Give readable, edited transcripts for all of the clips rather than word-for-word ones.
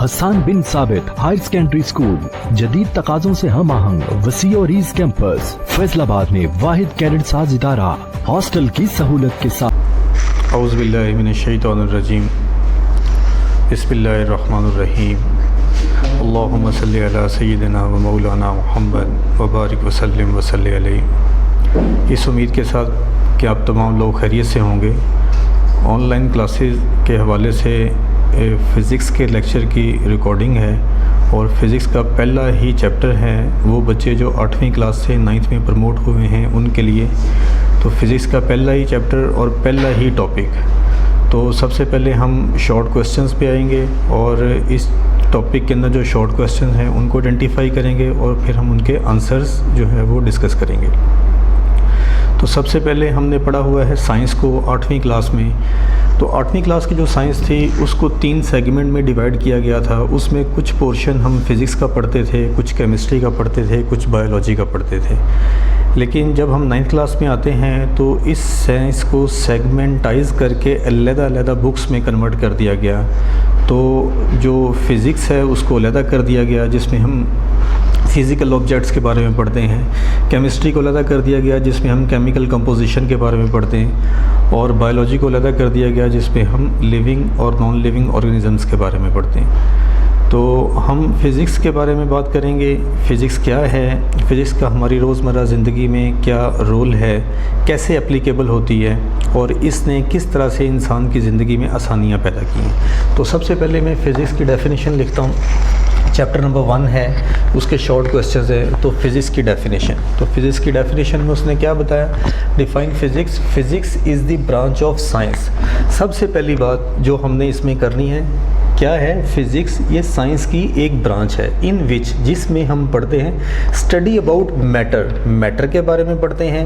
हसन बिन साबित higher secondary school, जदीद तकाज़ों से हम आहंग वसी और ईज कैंपस, फैसलाबाद में वाहिद कैडेट साज इदारा, हॉस्टल की सहूलत के साथ। औज़ु बिल्लाहि मिनश शैतानिर रजीम, बिस्मिल्लाहिर्रहमानिर्रहीम, अल्लाहुम्मा सल्लि अला सय्यिदिना व मौलाना मुहम्मद व बारिक व सल्लिम व सल्लि अलैहि। इस उम्मीद के साथ कि आप तमाम लोग खैरियत से होंगे। ऑनलाइन क्लासेस के हवाले से फ़िज़िक्स के लेक्चर की रिकॉर्डिंग है और फ़िज़िक्स का पहला ही चैप्टर है वो बच्चे जो 8वीं क्लास से 9th में प्रमोट हुए हैं उनके लिए। तो फ़िज़िक्स का पहला ही चैप्टर और पहला ही टॉपिक। तो सबसे पहले हम शॉर्ट क्वेश्चंस पे आएंगे और इस टॉपिक के अंदर जो शॉर्ट क्वेश्चन हैं उनको आइडेंटिफाई करेंगे और फिर हम उनके आंसर्स जो है वो डिस्कस करेंगे। तो सबसे पहले हमने पढ़ा हुआ है साइंस को 8वीं क्लास में। तो 8वीं क्लास की जो साइंस थी उसको 3 सेगमेंट में डिवाइड किया गया था। उसमें कुछ पोर्शन हम फिज़िक्स का पढ़ते थे, कुछ केमिस्ट्री का पढ़ते थे, कुछ बायोलॉजी का पढ़ते थे। लेकिन जब हम 9th क्लास में आते हैं तो इस साइंस को सेगमेंटाइज करके अलग-अलग बुक्स में कन्वर्ट कर दिया गया। तो जो फ़िज़िक्स है उसको अलग कर दिया गया जिसमें हम फ़िज़िकल ऑब्जेक्ट्स के बारे में पढ़ते हैं, केमिस्ट्री को अलग कर दिया गया जिसमें हम केमिकल कंपोजिशन के बारे में पढ़ते हैं, और बायोलॉजी को अलग कर दिया गया जिसमें हम लिविंग और नॉन लिविंग ऑर्गेनिज़म्स के बारे में पढ़ते हैं। तो हम फ़िज़िक्स के बारे में बात करेंगे। फ़िज़िक्स क्या है, फ़िज़िक्स का हमारी रोज़मर्रा ज़िंदगी में क्या रोल है, कैसे एप्लीकेबल होती है और इसने किस तरह से इंसान की ज़िंदगी में आसानियाँ पैदा की हैं। तो सबसे पहले मैं फ़िज़िक्स की डेफिनेशन लिखता हूँ। चैप्टर नंबर 1 है, उसके शॉर्ट क्वेश्चंस है। तो फ़िज़िक्स की डेफिनेशन, तो फ़िज़िक्स की डेफिनेशन में उसने क्या बताया, define physics, physics is the branch of science. सबसे पहली बात जो हमने इसमें करनी है क्या है, फ़िज़िक्स ये साइंस की एक ब्रांच है इन विच, जिसमें हम पढ़ते हैं स्टडी अबाउट मैटर, मैटर के बारे में पढ़ते हैं,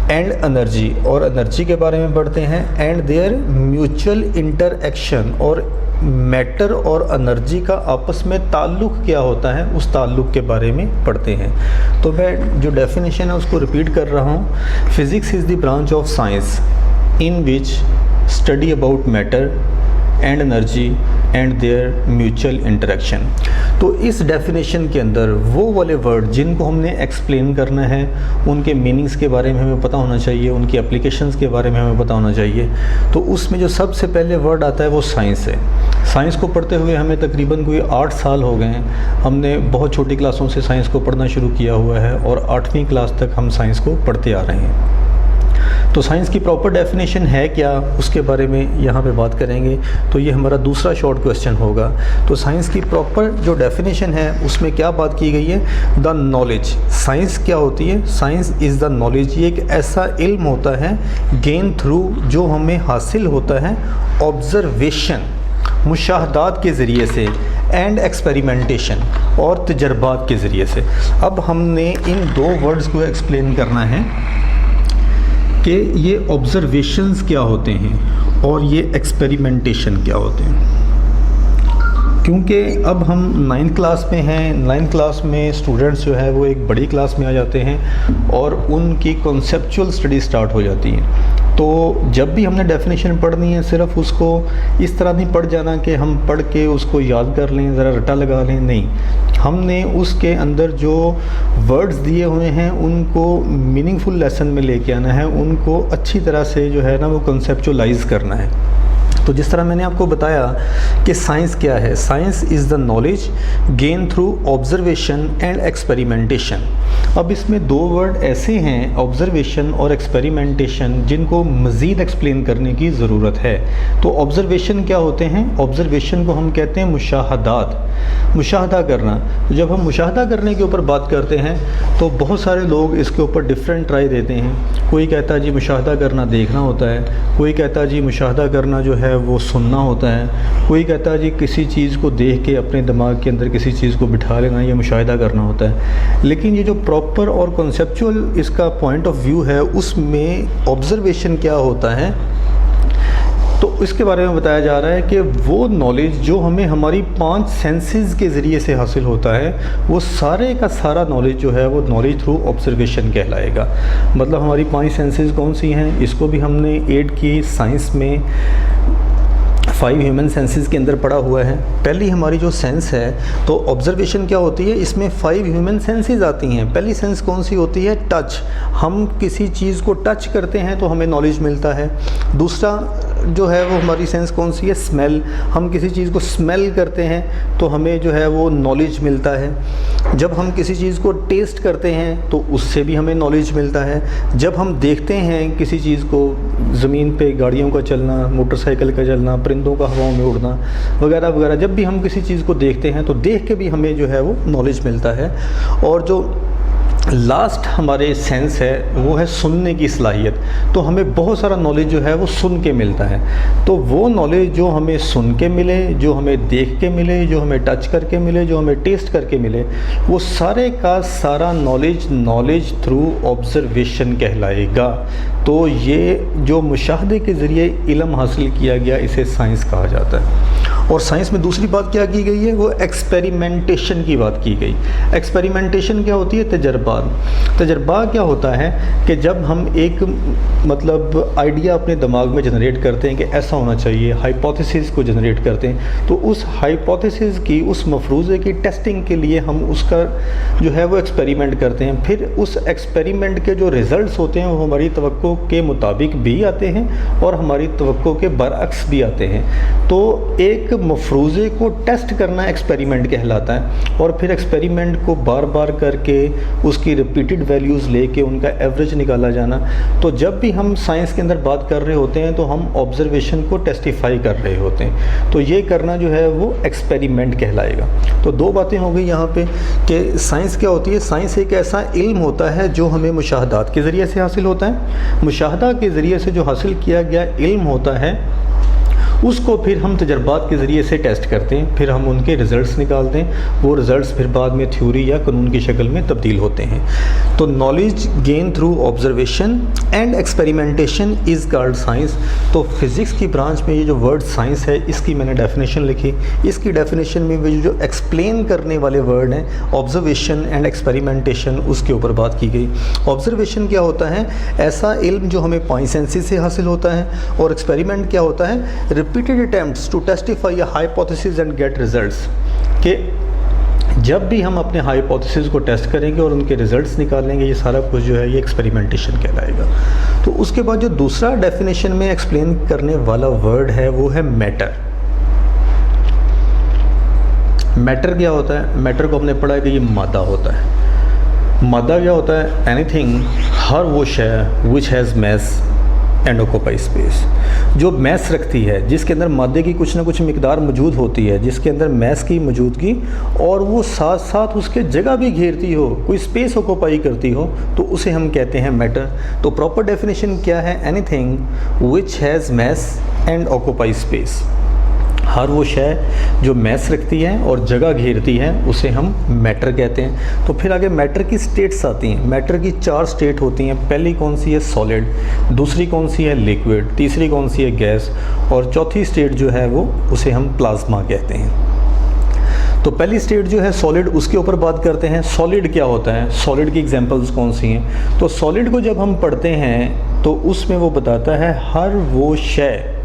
एंड एनर्जी, और एनर्जी के बारे में पढ़ते हैं, एंड देयर म्यूचुअल इंटरएक्शन, और मैटर और एनर्जी का आपस में ताल्लुक़ क्या होता है उस ताल्लुक़ के बारे में पढ़ते हैं। तो मैं जो डेफिनेशन है उसको रिपीट कर रहा हूँ। Physics is the branch of science in which study about matter and energy and there mutual interaction. तो इस डेफिनेशन के अंदर वो वाले वर्ड जिनको हमने एक्सप्लेन करना है उनके मीनिंग्स के बारे में हमें पता होना चाहिए, उनकी एप्लीकेशंस के बारे में हमें पता होना चाहिए। तो उसमें जो सबसे पहले वर्ड आता है वो साइंस है। साइंस को पढ़ते हुए हमें तकरीबन कोई 8 साल हो गए हैं। हमने बहुत छोटी क्लासों से साइंस को पढ़ना शुरू किया हुआ है और 8वीं क्लास तक हम साइंस को पढ़ते आ रहे हैं। तो साइंस की प्रॉपर डेफिनेशन है क्या, उसके बारे में यहाँ पे बात करेंगे। तो ये हमारा दूसरा शॉर्ट क्वेश्चन होगा। तो साइंस की प्रॉपर जो डेफिनेशन है उसमें क्या बात की गई है, द नॉलेज। साइंस क्या होती है, साइंस इज़ द नॉलेज। ये एक ऐसा इल्म होता है गेन थ्रू, जो हमें हासिल होता है ऑब्ज़र्वेशन, मुशाहदात के ज़रिए से, एंड एक्सपेरिमेंटेशन, और तजर्बात के ज़रिए से। अब हमने इन 2 वर्ड्स को एक्सप्लेन करना है कि ये ऑब्ज़र्वेशंस क्या होते हैं और ये एक्सपेरिमेंटेशन क्या होते हैं। क्योंकि अब हम 9th क्लास में हैं, 9th क्लास में स्टूडेंट्स जो है वो एक बड़ी क्लास में आ जाते हैं और उनकी कॉन्सेप्चुअल स्टडी स्टार्ट हो जाती है। तो जब भी हमने डेफिनेशन पढ़नी है सिर्फ उसको इस तरह नहीं पढ़ जाना कि हम पढ़ के उसको याद कर लें, ज़रा रट्टा लगा लें, नहीं। हमने उसके अंदर जो वर्ड्स दिए हुए हैं उनको मीनिंगफुल लेसन में लेके आना है, उनको अच्छी तरह से जो है ना वो कंसेप्चुअलाइज करना है। तो जिस तरह मैंने आपको बताया कि साइंस क्या है, science is the knowledge gain through observation and experimentation. अब इसमें 2 वर्ड ऐसे हैं, ऑब्ज़र्वेशन और एक्सपेरिमेंटेशन, जिनको मज़ीद एक्सप्लेन करने की ज़रूरत है। तो ऑब्ज़र्वेशन क्या होते हैं, ऑब्ज़र्वेशन को हम कहते हैं मुशाहदात, मुशाहदा करना। तो जब हम मुशाहदा करने के ऊपर बात करते हैं तो बहुत सारे लोग इसके ऊपर डिफरेंट राय देते हैं। कोई कहता है जी मुशाहदा करना देखना होता है, कोई कहता है जी मुशाहदा करना जो है वो सुनना होता है, कोई कहता है जी किसी चीज़ को देख के अपने दिमाग के अंदर किसी चीज़ को बिठा लेना, ये मुशाहिदा करना होता है। लेकिन ये जो प्रॉपर और कॉन्सेप्चुअल इसका पॉइंट ऑफ व्यू है उसमें ऑब्ज़र्वेशन क्या होता है, तो इसके बारे में बताया जा रहा है कि वो नॉलेज जो हमें हमारी 5 सेंसेस के ज़रिए से हासिल होता है, वो सारे का सारा नॉलेज जो है वो नॉलेज थ्रू ऑब्जर्वेशन कहलाएगा। मतलब हमारी 5 सेंसेस कौन सी हैं, इसको भी हमने ऐड की साइंस में। 5 ह्यूमन सेंसेस के अंदर पड़ा हुआ है। पहली हमारी जो सेंस है, तो ऑब्जर्वेशन क्या होती है, इसमें 5 ह्यूमन सेंसेस आती हैं। पहली सेंस कौन सी होती है, टच। हम किसी चीज़ को टच करते हैं तो हमें नॉलेज मिलता है। दूसरा जो है वो हमारी सेंस कौन सी है, स्मेल। हम किसी चीज़ को स्मेल करते हैं तो हमें जो है वो नॉलेज मिलता है। जब हम किसी चीज़ को टेस्ट करते हैं तो उससे भी हमें नॉलेज मिलता है। जब हम देखते हैं किसी चीज़ को, ज़मीन पे गाड़ियों का चलना, मोटरसाइकिल का चलना, परिंदों का हवाओं में उड़ना वगैरह वगैरह, जब भी हम किसी चीज़ को देखते हैं तो देख के भी हमें जो है वो नॉलेज मिलता है। और जो लास्ट हमारे सेंस है वो है सुनने की सलाहियत। तो हमें बहुत सारा नॉलेज जो है वो सुन के मिलता है। तो वो नॉलेज जो हमें सुन के मिले, जो हमें देख के मिले, जो हमें टच करके मिले, जो हमें टेस्ट करके मिले, वो सारे का सारा नॉलेज थ्रू ऑब्जर्वेशन कहलाएगा। तो ये जो मुशाहदे के ज़रिए इल्म हासिल किया गया, इसे साइंस कहा जाता है। और साइंस में दूसरी बात क्या की गई है, वो एक्सपेरिमेंटेशन की बात की गई। एक्सपेरिमेंटेशन क्या होती है, तजर्बा। तजर्बा क्या होता है कि जब हम एक मतलब आइडिया अपने दिमाग में जनरेट करते हैं कि ऐसा होना चाहिए, हाइपोथेसिस को जनरेट करते हैं, तो उस हाइपोथेसिस की, उस मफरूज़े की टेस्टिंग के लिए हम उसका जो है वो एक्सपेरिमेंट करते हैं। फिर उस एक्सपेरिमेंट के जो रिज़ल्ट्स होते हैं वो हमारी तवक्को के मुताबिक भी आते हैं और हमारी तवक्को के बरअक्स भी आते हैं। तो एक मफरूज़े को टेस्ट करना एक्सपेरिमेंट कहलाता है। और फिर एक्सपेरिमेंट को बार बार करके उसकी रिपीटेड वैल्यूज़ लेके उनका एवरेज निकाला जाना। तो जब भी हम साइंस के अंदर बात कर रहे होते हैं तो हम ऑब्जर्वेशन को टेस्टिफाई कर रहे होते हैं। तो ये करना जो है वो एक्सपेरिमेंट कहलाएगा। तो दो बातें हो गई यहाँ पे कि साइंस क्या होती है। साइंस एक ऐसा इल्म होता है जो हमें मुशाहदात के ज़रिए से हासिल होता है। मुशाहदा के ज़रिए से जो हासिल किया गया इल्म होता है उसको फिर हम तजर्बात के ज़रिए से टेस्ट करते हैं, फिर हम उनके रिज़ल्ट्स निकालते हैं। वो रिज़ल्ट्स फिर बाद में थ्योरी या कानून की शक्ल में तब्दील होते हैं। तो knowledge gain through observation and experimentation is called science. तो फिज़िक्स की ब्रांच में ये जो वर्ड साइंस है, इसकी मैंने डेफिनेशन लिखी। इसकी डेफिनेशन में भी जो एक्सप्लेन करने वाले वर्ड हैं, ऑब्जर्वेशन एंड एक्सपेरिमेंटेशन, उसके ऊपर बात की गई। ऑब्जर्वेशन क्या होता है, ऐसा इल्म जो हमें 5 सेंसेस से हासिल होता है। और एक्सपेरिमेंट क्या होता है, repeated attempts to testify a hypothesis and get results। कि जब भी हम अपने हाइपोथेसिस को टेस्ट करेंगे और उनके रिजल्ट्स निकालेंगे, ये सारा कुछ जो है ये एक्सपेरिमेंटेशन कहलाएगा। तो उसके बाद जो दूसरा डेफिनेशन में एक्सप्लेन करने वाला वर्ड है वो है मैटर। मैटर क्या होता है, मैटर को हमने पढ़ा है कि ये मादा होता है। मादा क्या होता है, एनीथिंग, हर वो शय which has mass and occupy space, जो मैस रखती है, जिसके अंदर मादे की कुछ ना कुछ मिकदार मौजूद होती है, जिसके अंदर मैस की मौजूदगी और वो साथ साथ उसके जगह भी घेरती हो, कोई स्पेस ऑक्यूपाई करती हो, तो उसे हम कहते हैं मैटर। तो प्रॉपर डेफिनेशन क्या है, anything which has mass and occupy space. हर वो शय जो मैस रखती है और जगह घेरती है उसे हम मैटर कहते हैं। तो फिर आगे मैटर की स्टेट्स आती हैं। मैटर की 4 स्टेट होती हैं। पहली कौन सी है, सॉलिड। दूसरी कौन सी है, लिक्विड। तीसरी कौन सी है, गैस। और चौथी स्टेट जो है वो उसे हम प्लाज्मा कहते हैं। तो पहली स्टेट जो है सॉलिड, उसके ऊपर बात करते हैं। सॉलिड क्या होता है, सॉलिड की एग्जांपल्स कौन सी हैं। तो सॉलिड को जब हम पढ़ते हैं तो उसमें वो बताता है हर वो शय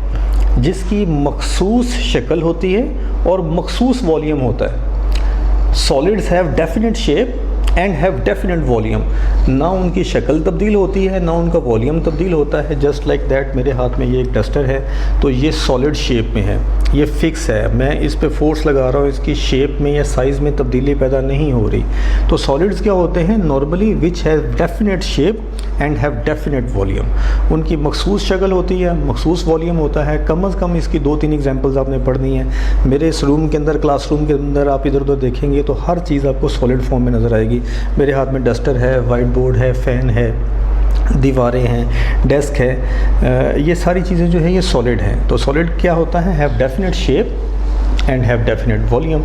जिसकी मखसूस शक्ल होती है और मखसूस वॉल्यूम होता है। Solids have definite shape and have definite volume. ना उनकी शक्ल तब्दील होती है, ना उनका वॉल्यूम तब्दील होता है। जस्ट लाइक दैट, मेरे हाथ में ये एक डस्टर है तो ये सॉलिड शेप में है, ये फिक्स है। मैं इस पे फोर्स लगा रहा हूँ, इसकी शेप में या साइज़ में तब्दीली पैदा नहीं हो रही। तो सॉलिड्स क्या होते हैं, normally which has definite shape and have definite volume. उनकी मखसूस शक्ल होती है, मखसूस वॉल्यूम होता है। कम अज़ कम इसकी 2-3 एग्जांपल्स आपने पढ़नी है। मेरे इस रूम के अंदर, क्लासरूम के अंदर आप इधर उधर देखेंगे तो हर चीज़ आपको सॉलिड फॉर्म में नज़र आएगी। मेरे हाथ में डस्टर है, वाइट बोर्ड है, फ़ैन है, दीवारें हैं, डेस्क है, ये सारी चीज़ें जो है ये सॉलिड हैं। तो सॉलिड क्या होता है, have definite shape and have definite volume.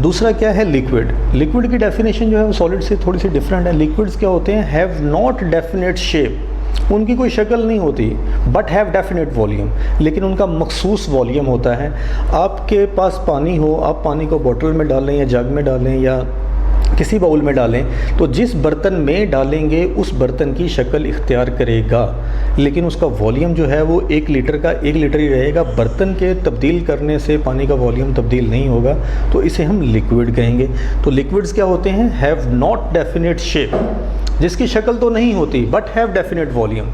दूसरा क्या है, लिक्विड। लिक्विड की डेफिनेशन जो है वो सॉलिड से थोड़ी सी डिफरेंट है। लिक्विड्स क्या होते हैं, हैव नॉट डेफिनेट शेप, उनकी कोई शक्ल नहीं होती, बट हैव डेफिनेट वॉल्यूम, लेकिन उनका मखसूस वॉल्यूम होता है। आपके पास पानी हो, आप पानी को बोतल में डालें या जग में डालें या किसी बाउल में डालें तो जिस बर्तन में डालेंगे उस बर्तन की शक्ल इख्तियार करेगा, लेकिन उसका वॉल्यूम जो है वो 1 लीटर का 1 लीटर ही रहेगा। बर्तन के तब्दील करने से पानी का वॉल्यूम तब्दील नहीं होगा, तो इसे हम लिक्विड कहेंगे। तो लिक्विड्स क्या होते हैं? हैव नॉट डेफिनेट शेप, जिसकी शक्ल तो नहीं होती बट हैव डेफिनेट वॉल्यूम,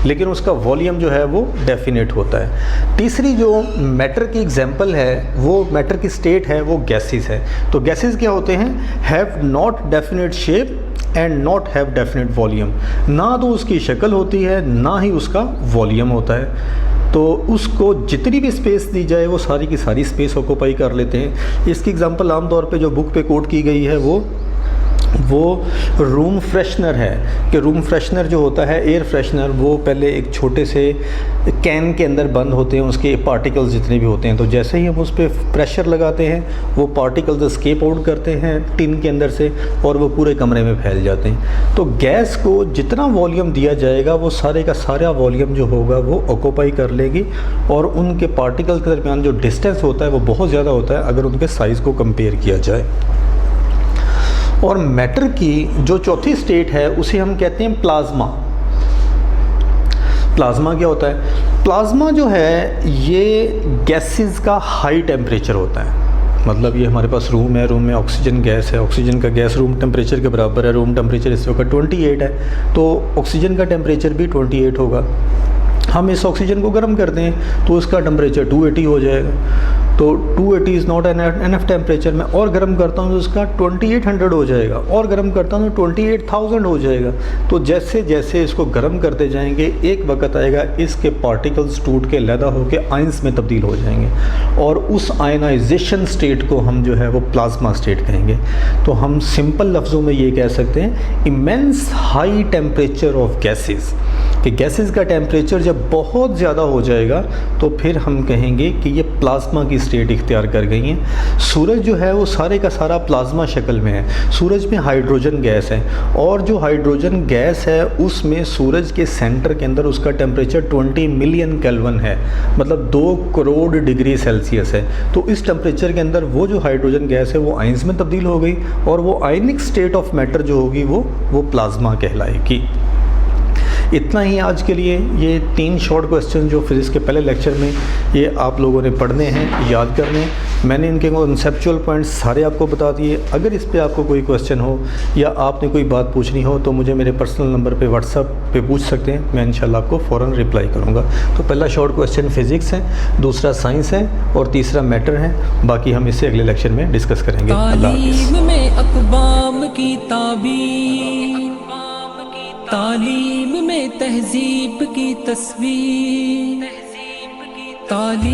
लेकिन उसका वॉल्यूम जो है वो डेफिनेट होता है। तीसरी जो मैटर की एग्जांपल है, वो मैटर की स्टेट है, वो गैसेस है। तो गैसेस क्या होते हैं? Have not definite shape and not have definite volume. ना तो उसकी शक्ल होती है, ना ही उसका वॉल्यूम होता है। तो उसको जितनी भी स्पेस दी जाए वो सारी की सारी स्पेस ऑक्यूपाई कर लेते हैं। इसकी एग्जांपल आमतौर पे जो बुक पे कोट की गई है वो रूम फ्रेशनर है, कि रूम फ्रेशनर जो होता है, एयर फ्रेशनर, वो पहले एक छोटे से कैन के अंदर बंद होते हैं, उसके पार्टिकल्स जितने भी होते हैं। तो जैसे ही हम उस पर प्रेशर लगाते हैं वो पार्टिकल्स एस्केप आउट करते हैं टिन के अंदर से और वो पूरे कमरे में फैल जाते हैं। तो गैस को जितना वॉल्यूम दिया जाएगा वो सारे का सारा वॉल्यूम जो होगा वो ऑक्यूपाई कर लेगी, और उनके पार्टिकल्स के दरमियान जो डिस्टेंस होता है वो बहुत ज़्यादा होता है अगर उनके साइज़ को कंपेयर किया जाए। और मैटर की जो चौथी स्टेट है उसे हम कहते हैं प्लाज्मा। प्लाज्मा क्या होता है? प्लाज्मा जो है ये गैसेस का हाई टेम्परेचर होता है। मतलब ये हमारे पास रूम है, रूम में ऑक्सीजन गैस है, ऑक्सीजन का गैस रूम टेम्परेचर के बराबर है। रूम टेम्परेचर इस वक्त 28 है, तो ऑक्सीजन का टेम्परेचर भी 28 होगा। हम इस ऑक्सीजन को गर्म करते हैं तो उसका टेम्परेचर 280 हो जाएगा। तो 280 इज़ नॉट एनफ टेम्परेचर। मैं और गर्म करता हूँ तो उसका 2800 हो जाएगा, और गर्म करता हूँ तो 28000 हो जाएगा। तो जैसे जैसे इसको गर्म करते जाएंगे एक वक्त आएगा इसके पार्टिकल्स टूट के लैदा होकर आयंस में तब्दील हो जाएंगे, और उस आयनाइजेशन स्टेट को हम जो है वो प्लाज्मा स्टेट कहेंगे। तो हम सिंपल लफ्ज़ों में ये कह सकते हैं immense high temperature of gases, कि गैसेस का टेम्परेचर जब बहुत ज़्यादा हो जाएगा तो फिर हम कहेंगे कि ये प्लाज्मा की स्टेट इख्तियार कर गई हैं। सूरज जो है वो सारे का सारा प्लाज्मा शक्ल में है। सूरज में हाइड्रोजन गैस है, और जो हाइड्रोजन गैस है उसमें सूरज के सेंटर के अंदर उसका टेम्परेचर 20 मिलियन केल्विन है, मतलब 2 करोड़ डिग्री सेल्सियस है। तो इस टेम्परेचर के अंदर वो जो हाइड्रोजन गैस है वो आयंस में तब्दील हो गई, और वो आयनिक स्टेट ऑफ मैटर जो होगी वो प्लाज्मा कहलाएगी। इतना ही आज के लिए। ये 3 शॉर्ट क्वेश्चन जो फिज़िक्स के पहले लेक्चर में ये आप लोगों ने पढ़ने हैं, याद करने। मैंने इनके कॉन्सेप्चुअल पॉइंट्स सारे आपको बता दिए। अगर इस पे आपको कोई क्वेश्चन हो या आपने कोई बात पूछनी हो तो मुझे मेरे पर्सनल नंबर पे व्हाट्सएप पे पूछ सकते हैं, मैं इंशाल्लाह आपको फ़ौरन रिप्लाई करूँगा। तो पहला शॉर्ट क्वेश्चन फिज़िक्स है, दूसरा साइंस है, और तीसरा मैटर है। बाकी हम इसे अगले लेक्चर में डिस्कस करेंगे। अल्लाह हाफ़िज़। तालीम में तहजीब की तस्वीर, तालीम